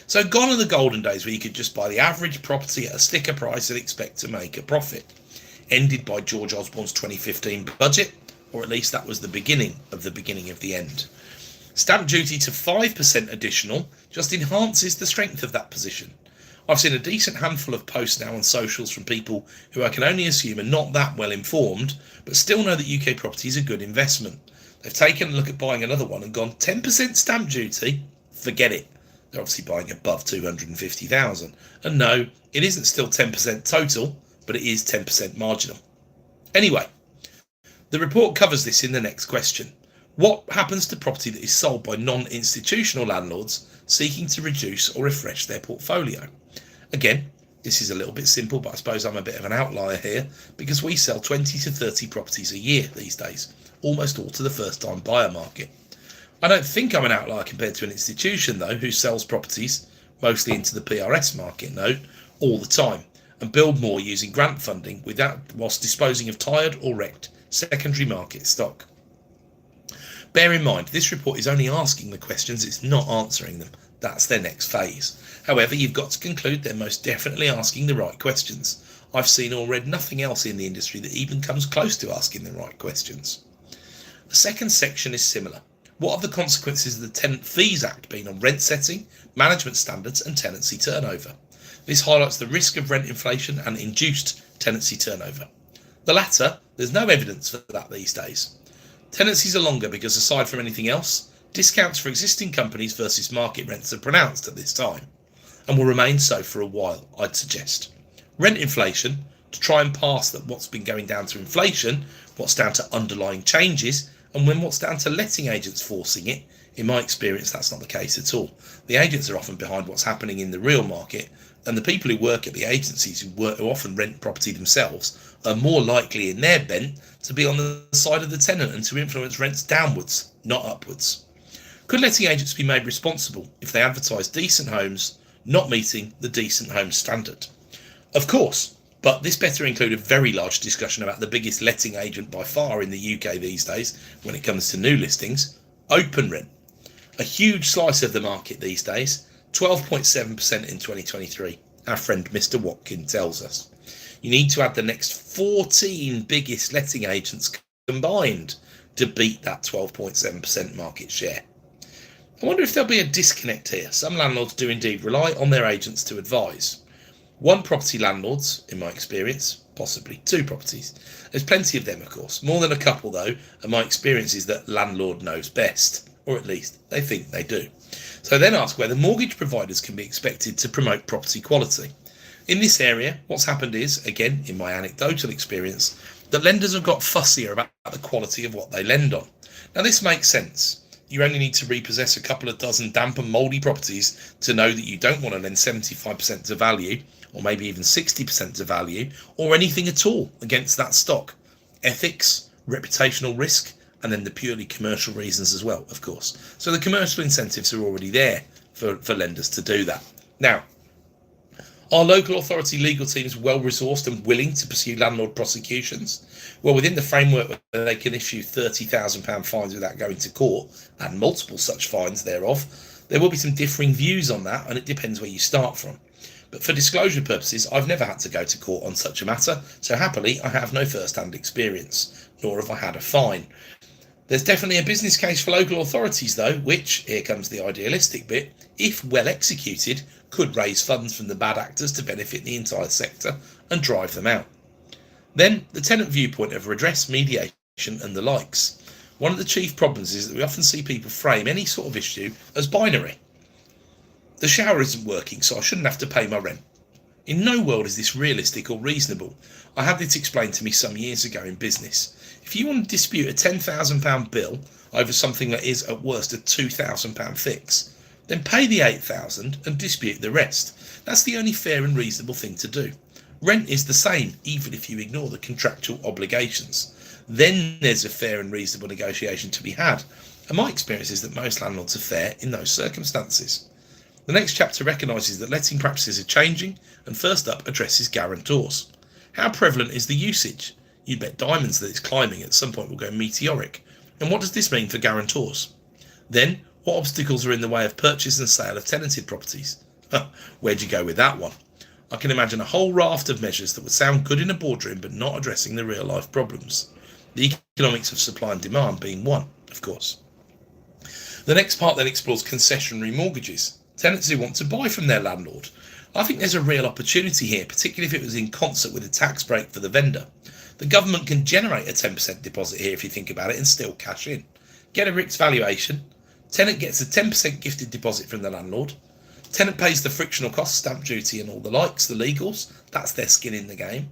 [SPEAKER 1] So gone are the golden days where you could just buy the average property at a sticker price and expect to make a profit. Ended by George Osborne's 2015 budget, or at least that was the beginning of the end. Stamp duty to 5% additional just enhances the strength of that position. I've seen a decent handful of posts now on socials from people who I can only assume are not that well informed, but still know that UK property is a good investment. They've taken a look at buying another one and gone 10% stamp duty, forget it. They're obviously buying above 250,000. And no, it isn't still 10% total, but it is 10% marginal. Anyway, the report covers this in the next question. What happens to property that is sold by non-institutional landlords seeking to reduce or refresh their portfolio? Again, this is a little bit simple, but I suppose I'm a bit of an outlier here because we sell 20 to 30 properties a year these days, almost all to the first-time buyer market. I don't think I'm an outlier compared to an institution, though, who sells properties, mostly into the PRS market note, all the time, and build more using grant funding whilst disposing of tired or wrecked secondary market stock. Bear in mind, this report is only asking the questions, it's not answering them. That's their next phase. However, you've got to conclude they're most definitely asking the right questions. I've seen or read nothing else in the industry that even comes close to asking the right questions. The second section is similar. What have the consequences of the Tenant Fees Act been on rent setting, management standards and tenancy turnover? This highlights the risk of rent inflation and induced tenancy turnover. The latter, there's no evidence for that these days. Tenancies are longer because, aside from anything else, discounts for existing companies versus market rents are pronounced at this time, and will remain so for a while, I'd suggest. Rent inflation, to try and pass that what's been going down to inflation, what's down to underlying changes, and when what's down to letting agents forcing it, in my experience that's not the case at all. The agents are often behind what's happening in the real market, and the people who work at the agencies who often rent property themselves are more likely in their bent to be on the side of the tenant and to influence rents downwards, not upwards. Could letting agents be made responsible if they advertise decent homes not meeting the decent home standard? Of course, but this better include a very large discussion about the biggest letting agent by far in the UK these days when it comes to new listings, open rent. A huge slice of the market these days, 12.7% in 2023, our friend Mr. Watkin tells us. You need to add the next 14 biggest letting agents combined to beat that 12.7% market share. I wonder if there'll be a disconnect here. Some landlords do indeed rely on their agents to advise. One property landlords, in my experience, possibly two properties. There's plenty of them, of course. More than a couple, though, and my experience is that landlord knows best, or at least they think they do. So then ask whether mortgage providers can be expected to promote property quality. In this area, what's happened is, again, in my anecdotal experience, that lenders have got fussier about the quality of what they lend on. Now this makes sense. You only need to repossess a couple of dozen damp and mouldy properties to know that you don't want to lend 75% to value, or maybe even 60% to value, or anything at all against that stock. Ethics, reputational risk, and then the purely commercial reasons as well, of course. So the commercial incentives are already there for lenders to do that. Now, are local authority legal teams well resourced and willing to pursue landlord prosecutions? Well, within the framework where they can issue £30,000 fines without going to court, and multiple such fines thereof, there will be some differing views on that, and it depends where you start from. But for disclosure purposes, I've never had to go to court on such a matter, so happily I have no first-hand experience, nor have I had a fine. There's definitely a business case for local authorities though, which, here comes the idealistic bit, if well executed, could raise funds from the bad actors to benefit the entire sector and drive them out. Then, the tenant viewpoint of redress, mediation and the likes. One of the chief problems is that we often see people frame any sort of issue as binary. The shower isn't working, so I shouldn't have to pay my rent. In no world is this realistic or reasonable. I had this explained to me some years ago in business. If you want to dispute a £10,000 bill over something that is at worst a £2,000 fix, then pay the £8,000 and dispute the rest. That's the only fair and reasonable thing to do. Rent is the same, even if you ignore the contractual obligations. Then there's a fair and reasonable negotiation to be had, and my experience is that most landlords are fair in those circumstances. The next chapter recognises that letting practices are changing, and first up addresses guarantors. How prevalent is the usage? You'd bet diamonds that it's climbing, at some point will go meteoric. And what does this mean for guarantors? Then, what obstacles are in the way of purchase and sale of tenanted properties? Where'd you go with that one? I can imagine a whole raft of measures that would sound good in a boardroom but not addressing the real life problems. The economics of supply and demand being one, of course. The next part then explores concessionary mortgages. Tenants who want to buy from their landlord. I think there's a real opportunity here, particularly if it was in concert with a tax break for the vendor. The government can generate a 10% deposit here if you think about it and still cash in. Get a RICS valuation. Tenant gets a 10% gifted deposit from the landlord. Tenant pays the frictional costs, stamp duty and all the likes, the legals. That's their skin in the game.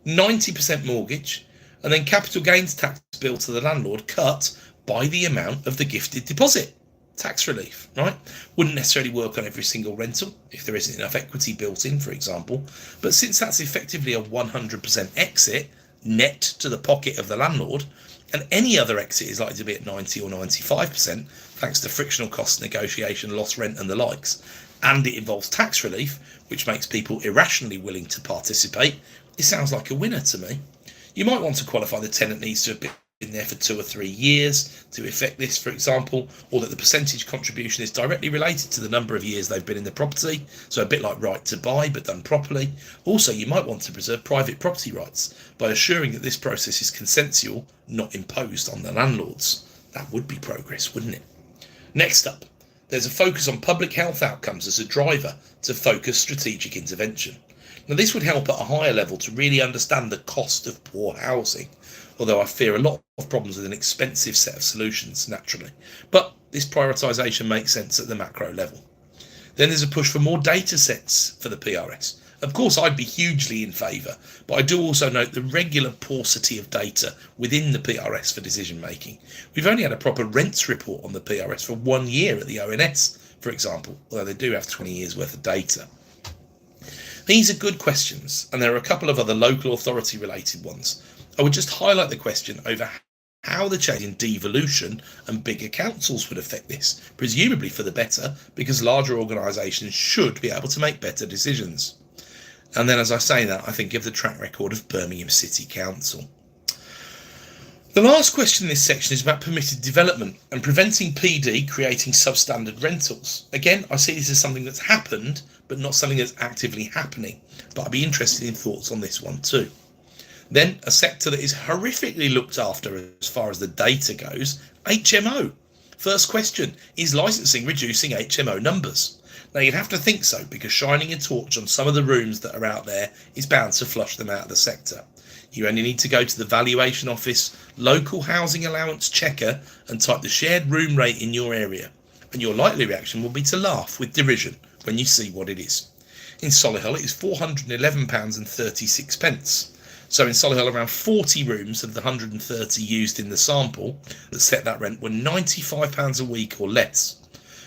[SPEAKER 1] 90% mortgage. And then capital gains tax bill to the landlord cut by the amount of the gifted deposit. Tax relief, right? Wouldn't necessarily work on every single rental if there isn't enough equity built in, for example. But since that's effectively a 100% exit net to the pocket of the landlord, and any other exit is likely to be at 90 or 95%, thanks to frictional costs, negotiation, lost rent and the likes, and it involves tax relief, which makes people irrationally willing to participate, it sounds like a winner to me. You might want to qualify the tenant needs to have been there for 2 or 3 years to effect this, for example, or that the percentage contribution is directly related to the number of years they've been in the property, so a bit like right to buy but done properly. Also, you might want to preserve private property rights by assuring that this process is consensual, not imposed on the landlords. That would be progress, wouldn't it? Next up, there's a focus on public health outcomes as a driver to focus strategic intervention. Now, this would help at a higher level to really understand the cost of poor housing, although I fear a lot of problems with an expensive set of solutions, naturally. But this prioritisation makes sense at the macro level. Then there's a push for more data sets for the PRS. Of course, I'd be hugely in favour, but I do also note the regular paucity of data within the PRS for decision making. We've only had a proper rents report on the PRS for 1 year at the ONS, for example, although they do have 20 years worth of data. These are good questions, and there are a couple of other local authority related ones. I would just highlight the question over how the change in devolution and bigger councils would affect this, presumably for the better, because larger organisations should be able to make better decisions. And then as I say that, I think of the track record of Birmingham City Council. The last question in this section is about permitted development and preventing PD creating substandard rentals. Again, I see this as something that's happened, but not something that's actively happening. But I'd be interested in thoughts on this one too. Then a sector that is horrifically looked after as far as the data goes, HMO. First question, is licensing reducing HMO numbers? Now you'd have to think so, because shining a torch on some of the rooms that are out there is bound to flush them out of the sector. You only need to go to the valuation office, local housing allowance checker and type the shared room rate in your area. And your likely reaction will be to laugh with derision when you see what it is. In Solihull it is £411.36. So in Solihull, around 40 rooms of the 130 used in the sample that set that rent were £95 a week or less.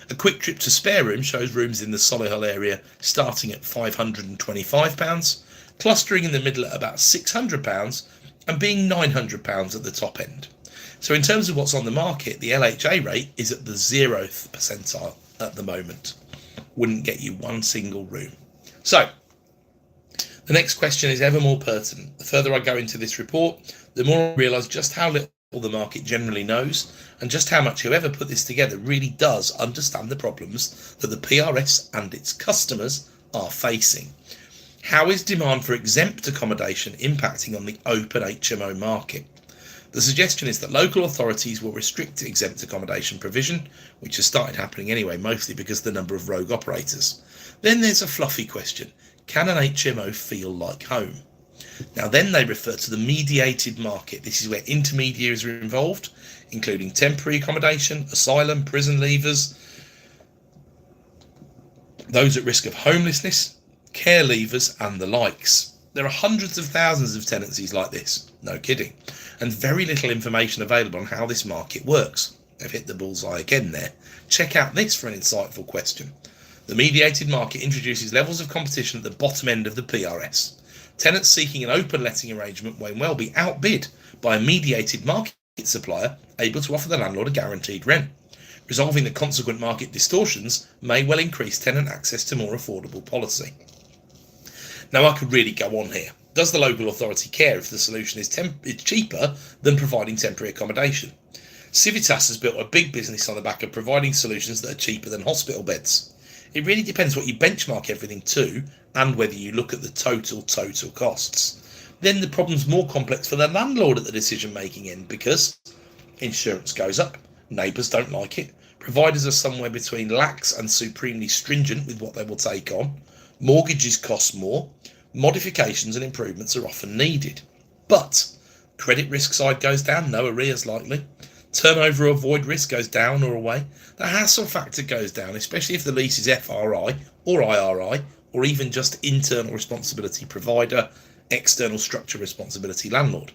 [SPEAKER 1] A quick trip to spare room shows rooms in the Solihull area starting at £525, clustering in the middle at about £600 and being £900 at the top end. So in terms of what's on the market, the LHA rate is at the 0th percentile at the moment. Wouldn't get you one single room. So the next question is ever more pertinent. The further I go into this report, the more I realise just how little the market generally knows and just how much whoever put this together really does understand the problems that the PRS and its customers are facing. How is demand for exempt accommodation impacting on the open HMO market? The suggestion is that local authorities will restrict exempt accommodation provision, which has started happening anyway, mostly because of the number of rogue operators. Then there's a fluffy question. Can an HMO feel like home? Now then they refer to the mediated market. This is where intermediaries are involved, including temporary accommodation, asylum, prison leavers, those at risk of homelessness, care leavers and the likes. There are hundreds of thousands of tenancies like this, no kidding, and very little information available on how this market works. They've hit the bullseye again there. Check out this for an insightful question. The mediated market introduces levels of competition at the bottom end of the PRS. Tenants seeking an open letting arrangement may well be outbid by a mediated market supplier able to offer the landlord a guaranteed rent. Resolving the consequent market distortions may well increase tenant access to more affordable policy. Now I could really go on here. Does the local authority care if the solution is cheaper than providing temporary accommodation? Civitas has built a big business on the back of providing solutions that are cheaper than hospital beds. It really depends what you benchmark everything to and whether you look at the total costs. Then the problem's more complex for the landlord at the decision-making end because insurance goes up, neighbours don't like it, providers are somewhere between lax and supremely stringent with what they will take on, mortgages cost more, modifications and improvements are often needed. But credit risk side goes down, no arrears likely. Turnover or void risk goes down or away. The hassle factor goes down, especially if the lease is FRI or IRI or even just internal responsibility provider, external structure responsibility landlord.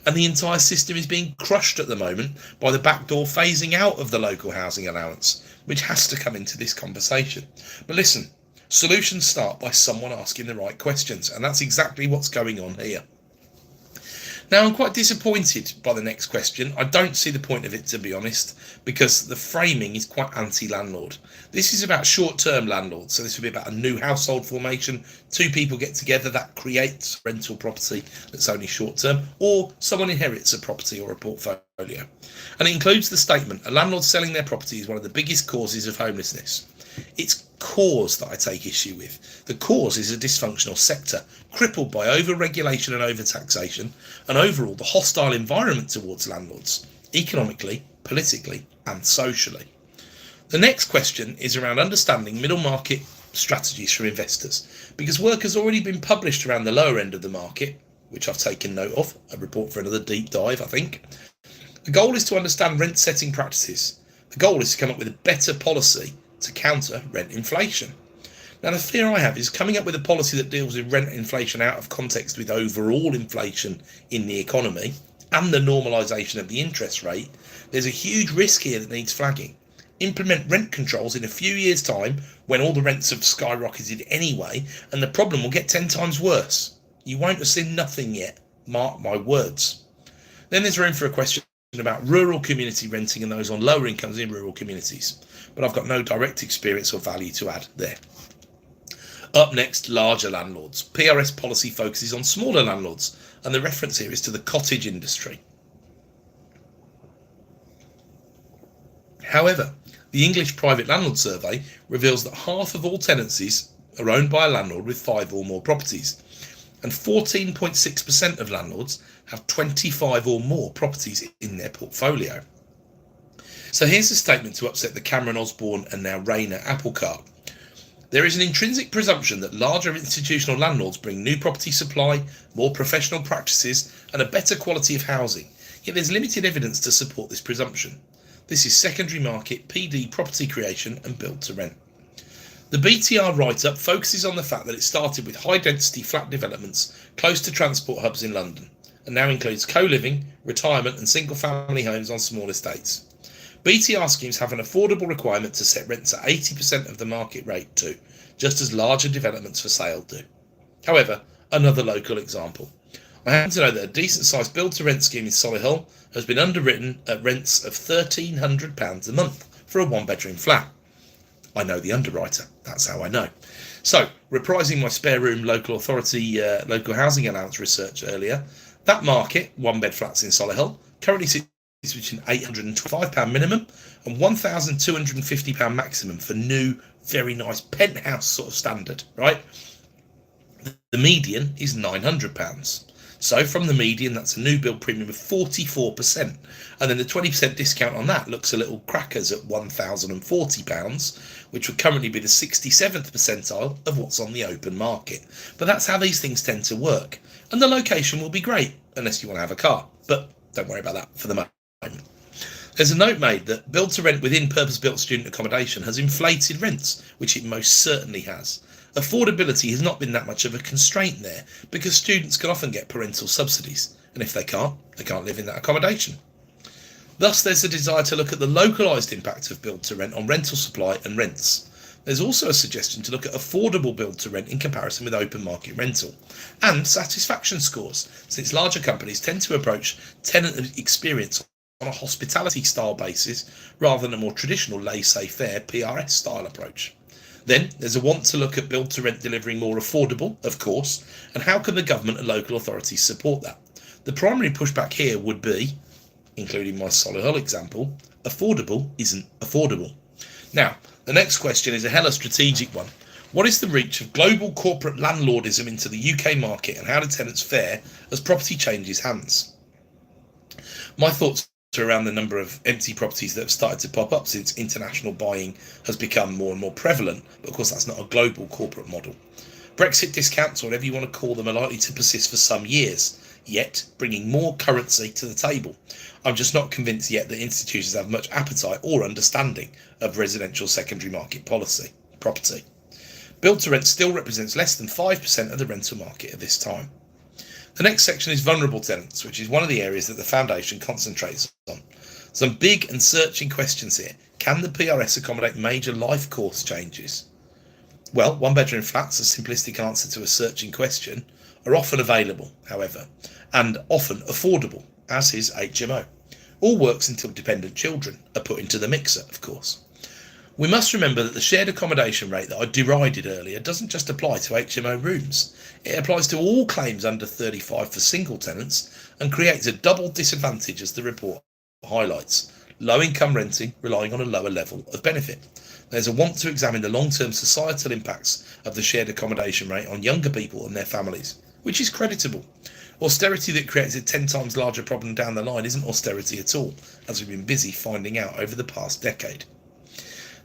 [SPEAKER 1] And the entire system is being crushed at the moment by the backdoor phasing out of the local housing allowance, which has to come into this conversation. But listen, solutions start by someone asking the right questions, and that's exactly what's going on here. Now, I'm quite disappointed by the next question. I don't see the point of it, to be honest, because the framing is quite anti-landlord. This is about short-term landlords, so this would be about a new household formation. Two people get together, that creates rental property that's only short-term, or someone inherits a property or a portfolio. And it includes the statement, a landlord selling their property is one of the biggest causes of homelessness. It's cause that I take issue with. The cause is a dysfunctional sector, crippled by over-regulation and over-taxation, and overall the hostile environment towards landlords, economically, politically and socially. The next question is around understanding middle market strategies for investors, because work has already been published around the lower end of the market, which I've taken note of, a report for another deep dive I think. The goal is to understand rent setting practices. The goal is to come up with a better policy to counter rent inflation. Now the fear I have is coming up with a policy that deals with rent inflation out of context with overall inflation in the economy and the normalisation of the interest rate. There's a huge risk here that needs flagging. Implement rent controls in a few years' time when all the rents have skyrocketed anyway, and the problem will get 10 times worse. You won't have seen nothing yet, mark my words. Then there's room for a question about rural community renting and those on lower incomes in rural communities, but I've got no direct experience or value to add there. Up next, larger landlords. PRS policy focuses on smaller landlords, and the reference here is to the cottage industry. However, the English Private Landlord Survey reveals that half of all tenancies are owned by a landlord with 5 or more properties, and 14.6% of landlords have 25 or more properties in their portfolio. So here's a statement to upset the Cameron Osborne and now Rayner apple cart. There is an intrinsic presumption that larger institutional landlords bring new property supply, more professional practices and a better quality of housing, yet there's limited evidence to support this presumption. This is secondary market, PD property creation and build to rent. The BTR write-up focuses on the fact that it started with high-density flat developments close to transport hubs in London, and now includes co-living, retirement and single-family homes on small estates. BTR schemes have an affordable requirement to set rents at 80% of the market rate too, just as larger developments for sale do. However, another local example. I happen to know that a decent-sized build-to-rent scheme in Solihull has been underwritten at rents of £1,300 a month for a one-bedroom flat. I know the underwriter, that's how I know. So, reprising my spare room local authority local housing allowance research earlier, that market, one-bed flats in Solihull, currently sits between £825 minimum and £1,250 maximum for new, very nice penthouse sort of standard, right? The median is £900. So from the median, that's a new build premium of 44%. And then the 20% discount on that looks a little crackers at £1,040, which would currently be the 67th percentile of what's on the open market. But that's how these things tend to work. And the location will be great, unless you want to have a car. But don't worry about that for the moment. There's a note made that build to rent within purpose-built student accommodation has inflated rents, which it most certainly has. Affordability has not been that much of a constraint there because students can often get parental subsidies, and if they can't live in that accommodation. Thus, there's a desire to look at the localised impact of build to rent on rental supply and rents. There's also a suggestion to look at affordable build to rent in comparison with open market rental, and satisfaction scores, since larger companies tend to approach tenant experience on a hospitality style basis rather than a more traditional laissez-faire PRS style approach. Then there's a want to look at build to rent delivering more affordable, of course, and how can the government and local authorities support that? The primary pushback here would be, including my Solihull example, affordable isn't affordable. Now, the next question is a hella strategic one. What is the reach of global corporate landlordism into the UK market, and how do tenants fare as property changes hands? My thoughts around the number of empty properties that have started to pop up since international buying has become more and more prevalent, but of course that's not a global corporate model. Brexit discounts, or whatever you want to call them, are likely to persist for some years, yet bringing more currency to the table. I'm just not convinced yet that institutions have much appetite or understanding of residential secondary market policy, property. Build to rent still represents less than 5% of the rental market at this time. The next section is vulnerable tenants, which is one of the areas that the Foundation concentrates on. Some big and searching questions here. Can the PRS accommodate major life course changes? Well, one-bedroom flats, a simplistic answer to a searching question, are often available, however, and often affordable, as is HMO. All works until dependent children are put into the mixer, of course. We must remember that the shared accommodation rate that I derided earlier doesn't just apply to HMO rooms. It applies to all claims under 35 for single tenants and creates a double disadvantage, as the report highlights. Low income renting relying on a lower level of benefit. There's a want to examine the long-term societal impacts of the shared accommodation rate on younger people and their families, which is creditable. Austerity that creates a 10 times larger problem down the line isn't austerity at all, as we've been busy finding out over the past decade.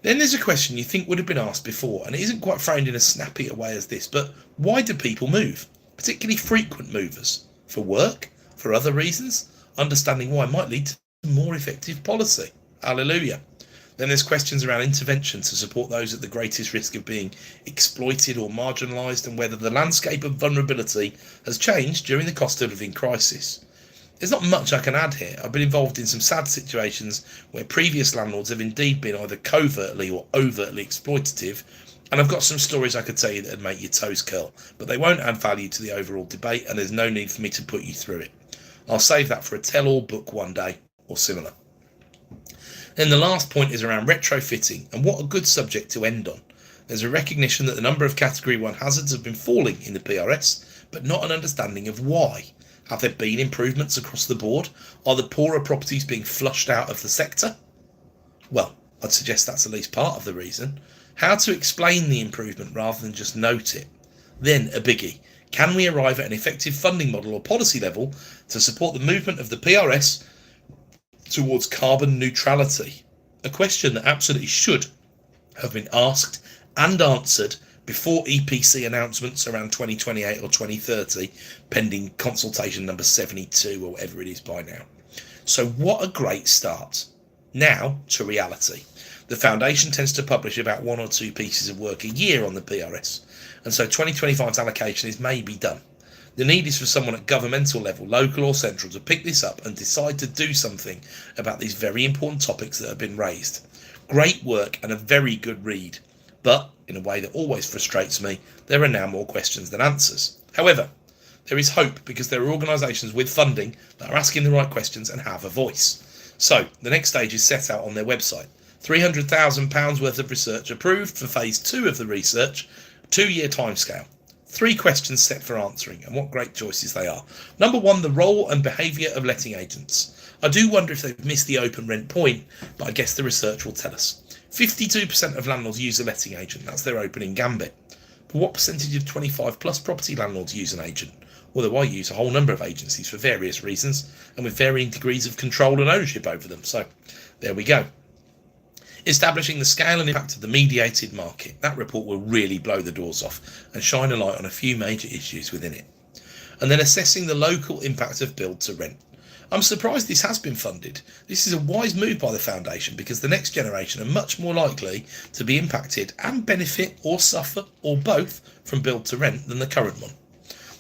[SPEAKER 1] Then there's a question you think would have been asked before, and it isn't quite framed in as snappy a way as this, but why do people move? Particularly frequent movers? For work? For other reasons? Understanding why might lead to more effective policy. Hallelujah. Then there's questions around intervention to support those at the greatest risk of being exploited or marginalised, and whether the landscape of vulnerability has changed during the cost of living crisis. There's not much I can add here. I've been involved in some sad situations where previous landlords have indeed been either covertly or overtly exploitative, and I've got some stories I could tell you that would make your toes curl, but they won't add value to the overall debate, and there's no need for me to put you through it. I'll save that for a tell-all book one day, or similar. Then the last point is around retrofitting, and what a good subject to end on. There's a recognition that the number of Category 1 hazards have been falling in the PRS, but not an understanding of why. Have there been improvements across the board? Are the poorer properties being flushed out of the sector? Well, I'd suggest that's at least part of the reason. How to explain the improvement rather than just note it? Then a biggie. Can we arrive at an effective funding model or policy level to support the movement of the PRS towards carbon neutrality? A question that absolutely should have been asked and answered before EPC announcements around 2028 or 2030, pending consultation number 72 or whatever it is by now. So what a great start. Now to reality. The foundation tends to publish about 1 or 2 pieces of work a year on the PRS, and so 2025's allocation is maybe done. The need is for someone at governmental level, local or central, to pick this up and decide to do something about these very important topics that have been raised. Great work and a very good read, but in a way that always frustrates me, there are now more questions than answers. However, there is hope because there are organisations with funding that are asking the right questions and have a voice. So the next stage is set out on their website. £300,000 worth of research approved for phase 2 of the research, 2-year timescale. 3 questions set for answering, and what great choices they are. Number 1, the role and behaviour of letting agents. I do wonder if they've missed the open rent point, but I guess the research will tell us. 52% of landlords use a letting agent, that's their opening gambit. But what percentage of 25 plus property landlords use an agent? Although I use a whole number of agencies for various reasons, and with varying degrees of control and ownership over them, so there we go. Establishing the scale and impact of the mediated market. That report will really blow the doors off and shine a light on a few major issues within it. And then assessing the local impact of build to rent. I'm surprised this has been funded. This is a wise move by the foundation because the next generation are much more likely to be impacted and benefit or suffer or both from build to rent than the current one.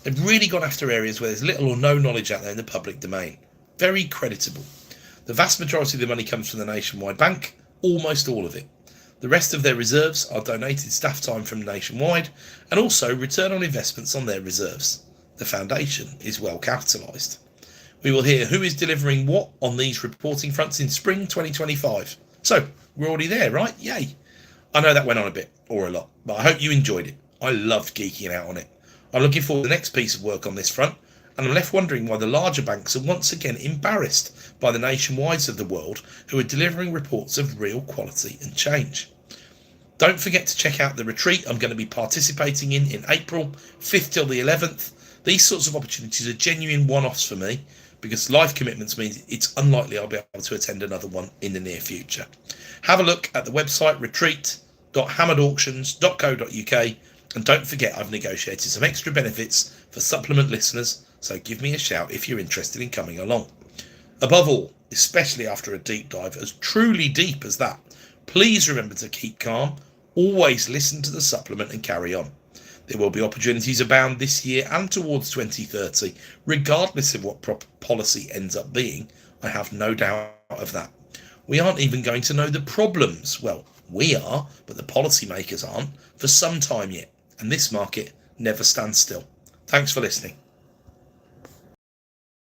[SPEAKER 1] They've really gone after areas where there's little or no knowledge out there in the public domain. Very creditable. The vast majority of the money comes from the Nationwide Bank, almost all of it. The rest of their reserves are donated staff time from Nationwide and also return on investments on their reserves. The foundation is well capitalised. We will hear who is delivering what on these reporting fronts in spring 2025. So, we're already there, right? Yay! I know that went on a bit, or a lot, but I hope you enjoyed it. I loved geeking out on it. I'm looking forward to the next piece of work on this front, and I'm left wondering why the larger banks are once again embarrassed by the Nationwides of the world who are delivering reports of real quality and change. Don't forget to check out the retreat I'm going to be participating in April, 5th till the 11th. These sorts of opportunities are genuine one-offs for me because life commitments mean it's unlikely I'll be able to attend another one in the near future. Have a look at the website retreat.hammeredauctions.co.uk, and don't forget I've negotiated some extra benefits for supplement listeners, so give me a shout if you're interested in coming along. Above all, especially after a deep dive as truly deep as that, please remember to keep calm, always listen to the supplement and carry on. There will be opportunities abound this year and towards 2030, regardless of what policy ends up being. I have no doubt of that. We aren't even going to know the problems. Well, we are, but the policymakers aren't, for some time yet. And this market never stands still. Thanks for listening.